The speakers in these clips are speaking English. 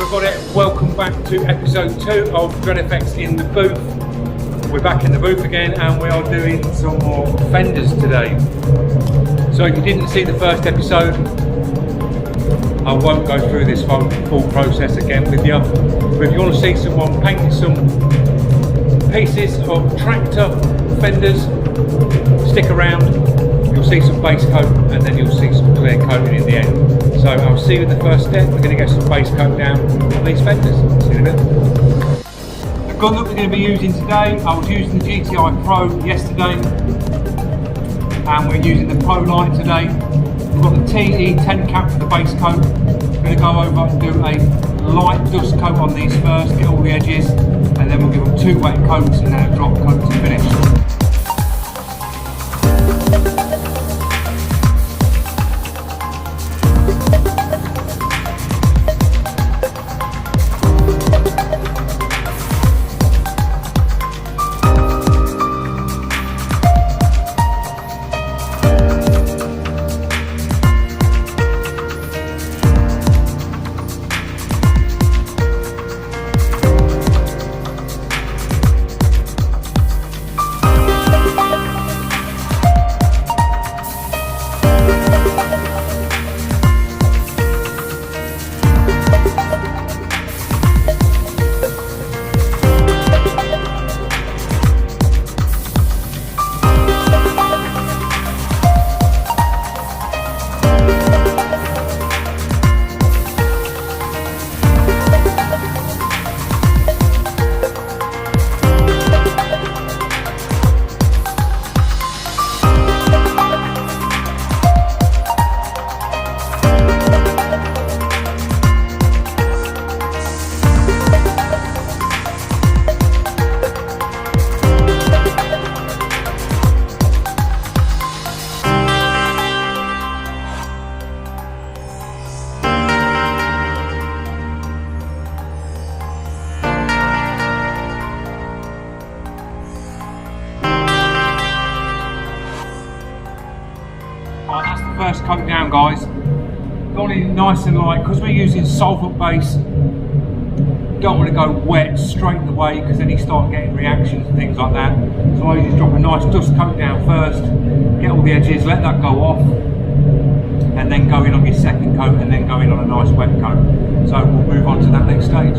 everybody, welcome back to episode 2 of Dred in the booth. We're back in the booth again and we are doing some more fenders today. So if you didn't see the first episode, I won't go through this full process again with you. But if you want to see someone painting some pieces of tractor fenders, stick around. You'll see some base coat and then you'll see some clear coating in the end. So I'll see you in the first step. We're going to get some base coat down on these fenders. See you in a bit. The gun that we're going to be using today, I was using the GTI Pro yesterday and we're using the Pro Lite today. We've got the TE10 cap for the base coat. We're going to go over and do a light dust coat on these first, get all the edges, and then we'll give them 2 wet coats and then a drop coat to finish. That's the first coat down, guys. Got it nice and light because we're using solvent base. Don't want to go wet straight away because then you start getting reactions and things like that. So I just drop a nice dust coat down first, get all the edges, let that go off, and then go in on your second coat and then go in on a nice wet coat. So we'll move on to that next stage.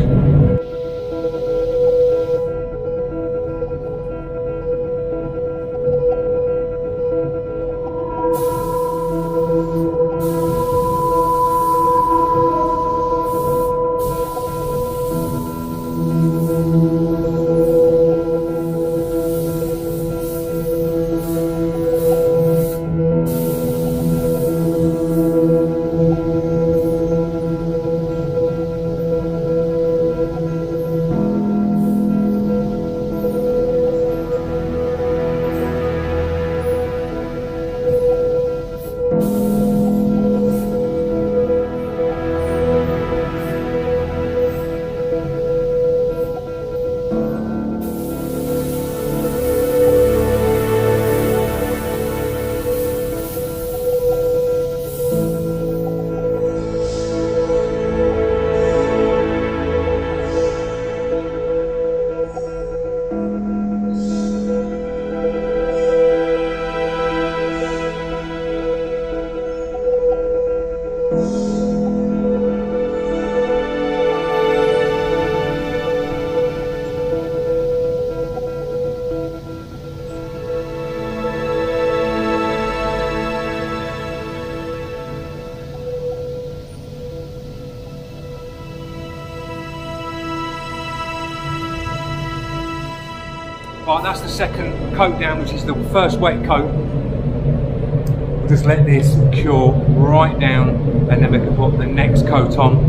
Right, that's the second coat down, which is the first wet coat. We'll just let this cure right down and then we can put the next coat on.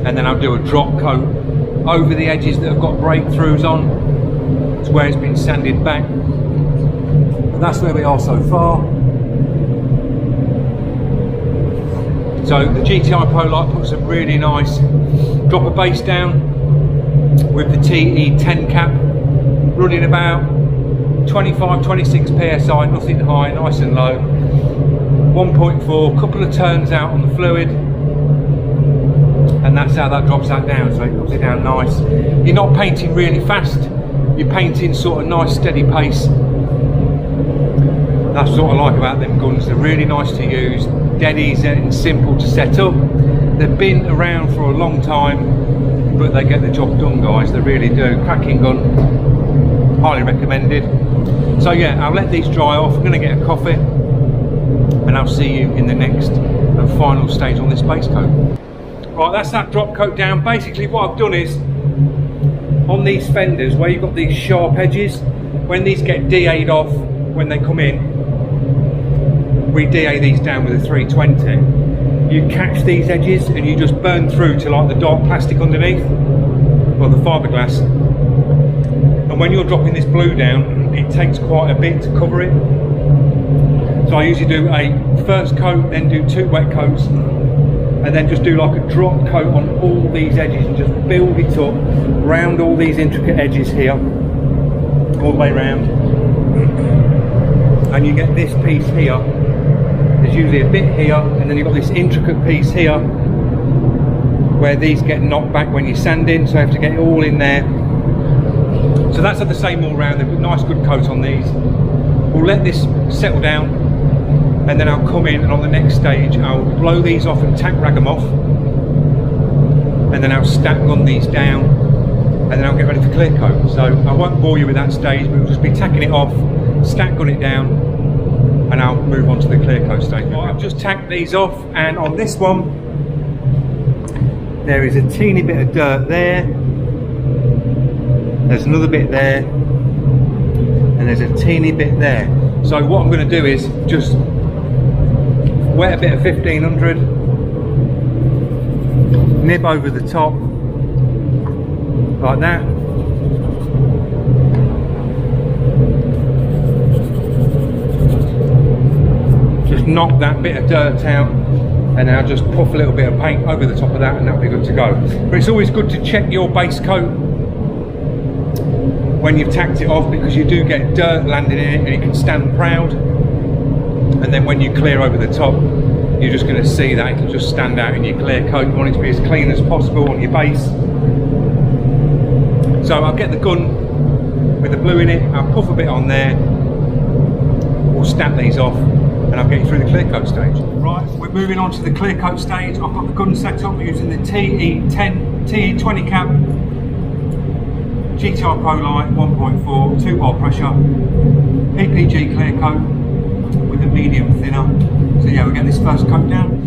And then I'll do a drop coat over the edges that have got breakthroughs on. It's where it's been sanded back. And that's where we are so far. So the GTI Pro Lite puts a really nice drop of base down with the TE10 cap. Running about 25, 26 PSI, nothing high, nice and low. 1.4, couple of turns out on the fluid. and that's how that drops that down, so it drops it down nice. You're not painting really fast, you're painting sort of nice steady pace. That's what I like about them guns. They're really nice to use, dead easy and simple to set up. They've been around for a long time, but they get the job done, guys. They really do. Cracking gun, highly recommended. So yeah, I'll let these dry off. I'm going to get a coffee, and I'll see you in the next and final stage on this base coat. Right, that's that drop coat down. Basically what I've done is, on these fenders where you've got these sharp edges, when these get DA'd off when they come in, we DA these down with a 320. You catch these edges and you just burn through to like the dark plastic underneath, or the fiberglass. And when you're dropping this blue down, it takes quite a bit to cover it. So I usually do a first coat, then do 2 wet coats, and then just do like a drop coat on all these edges and just build it up round all these intricate edges here, all the way around. And you get this piece here. There's usually a bit here, and then you've got this intricate piece here where these get knocked back when you're sanding, so you have to get it all in there. So that's the same all round. They've got nice good coat on these. We'll let this settle down, and then I'll come in, and on the next stage I'll blow these off and tack rag them off, and then I'll stack gun these down, and then I'll get ready for clear coat. So I won't bore you with that stage, but we'll just be tacking it off, stack gun it down, and I'll move on to the clear coat stage. Right, I've just tacked these off, and on this one there is a teeny bit of dirt there, there's another bit there, and there's a teeny bit there. So what I'm going to do is just wet a bit of 1500, nib over the top like that, just knock that bit of dirt out, and then I'll just puff a little bit of paint over the top of that, and that'll be good to go. But it's always good to check your base coat when you've tacked it off, because you do get dirt landing in it and it can stand proud, and then when you clear over the top, you're just going to see that it'll just stand out in your clear coat. You want it to be as clean as possible on your base. So I'll get the gun with the blue in it, I'll puff a bit on there, we'll stack these off, and I'll get you through the clear coat stage. Right, we're moving on to the clear coat stage. I've got the gun set up using the TE20 cap GTR Pro Lite 1.4 2-bar pressure PPG clear coat with a medium thinner. So yeah, we'll get this first coat down.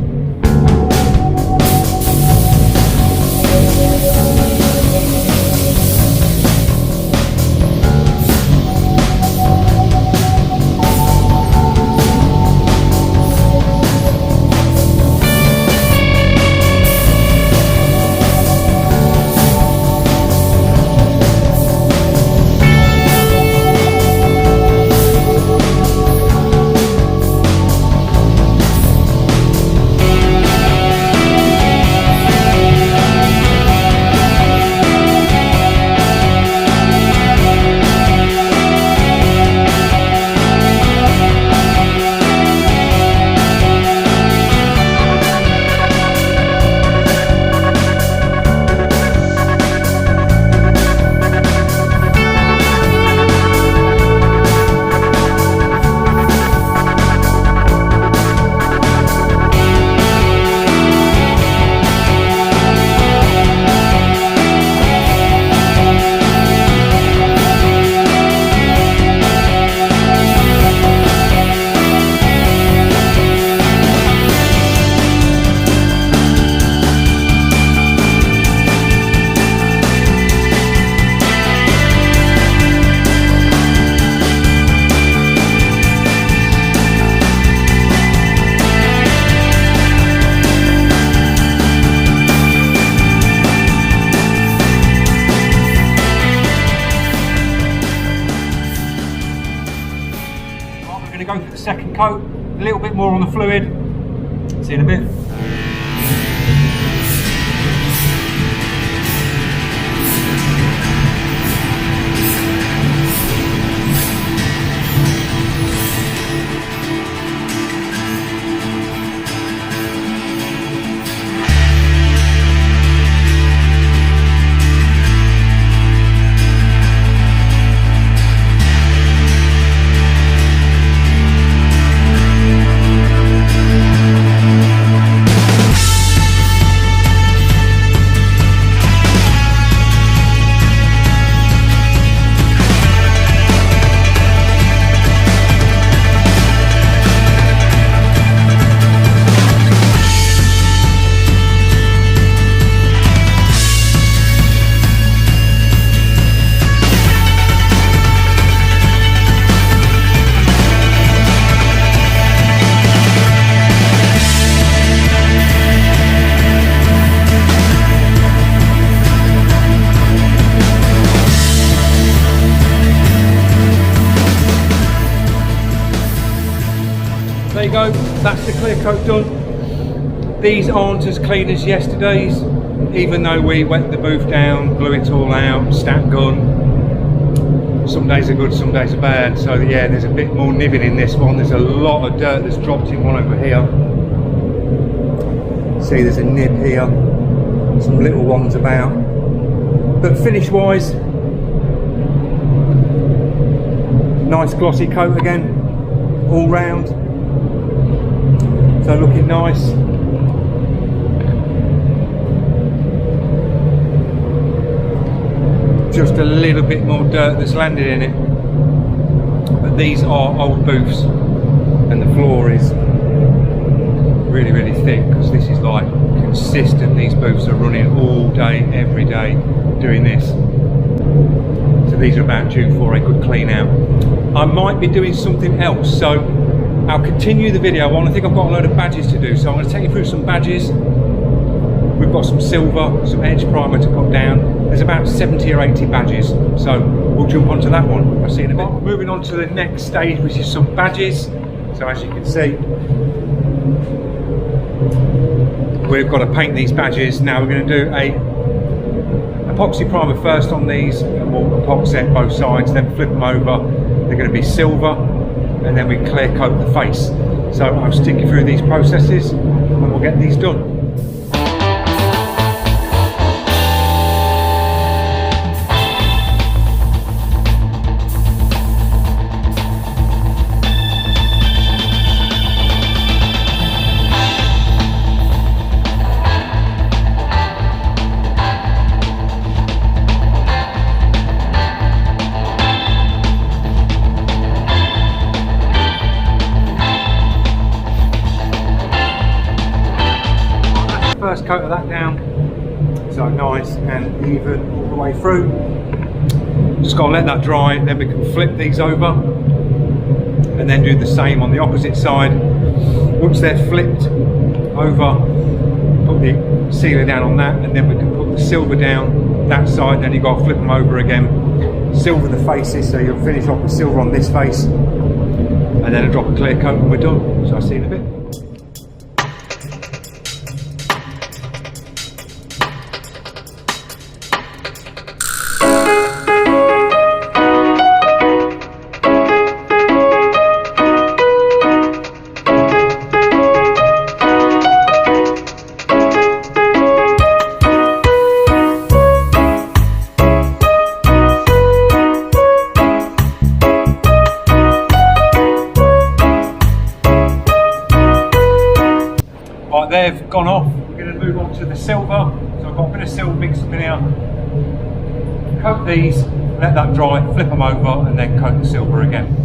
Go for the second coat, a little bit more on the fluid. See you in a bit. coat done. These aren't as clean as yesterday's, even though we wet the booth down, blew it all out, stat gun. Some days are good, some days are bad. So yeah, there's a bit more nibbing in this one. There's a lot of dirt that's dropped in one over here. See, there's a nib here, some little ones about. But finish wise, nice glossy coat again, all round. So looking nice. Just a little bit more dirt that's landed in it, but these are old booths and the floor is really, really thick because this is like consistent. These booths are running all day, every day doing this. So these are about due for a good clean out. I might be doing something else, so I'll continue the video on. I think I've got a load of badges to do, so I'm going to take you through some badges. We've got some silver, some edge primer to put down. There's about 70 or 80 badges, so we'll jump onto that one. I'll see you in a bit. Moving on to the next stage, which is some badges. So as you can see, we've got to paint these badges. Now we're going to do a epoxy primer first on these, and we'll epoxy both sides, then flip them over. They're going to be silver, and then we clear coat the face. So I'll stick you through these processes, and we'll get these done. First coat of that down, so nice and even all the way through. Just got to let that dry, then we can flip these over and then do the same on the opposite side. Once they're flipped over, put the sealer down on that, and then we can put the silver down that side. Then you've got to flip them over again, silver the faces, so you'll finish off with silver on this face, and then a drop of clear coat and we're done. So I'll see you in a bit. Right, they've gone off. We're going to move on to the silver. So I've got a bit of silver mixed up in here. Coat these, let that dry, flip them over, and then coat the silver again.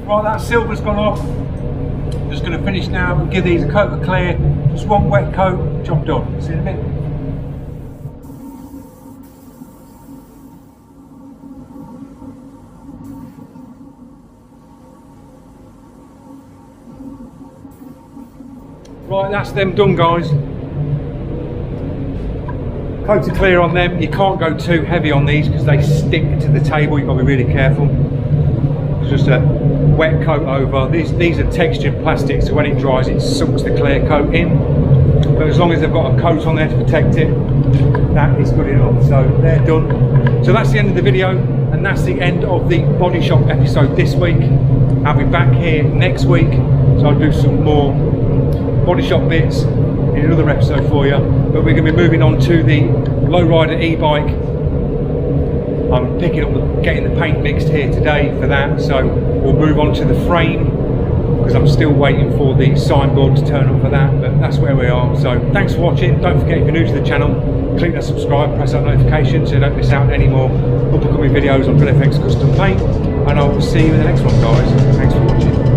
Right, that silver's gone off. I'm just going to finish now and give these a coat of clear. Just one wet coat, job done. See you in a bit. Right, that's them done, guys. Coat of clear on them. You can't go too heavy on these because they stick to the table. You've got to be really careful. Just a wet coat over. These are textured plastic, so when it dries it sucks the clear coat in, but as long as they've got a coat on there to protect it, that is good enough. So they're done. So that's the end of the video, and that's the end of the body shop episode this week. I'll be back here next week, so I'll do some more body shop bits in another episode for you, but we're going to be moving on to the lowrider e-bike. I'm picking up getting the paint mixed here today for that, so we'll move on to the frame because I'm still waiting for the signboard to turn up for that, but that's where we are. So thanks for watching. Don't forget, if you're new to the channel, click that subscribe, press that notification so you don't miss out on any more upcoming videos on Dred Custom Paint, and I will see you in the next one, guys. Thanks for watching.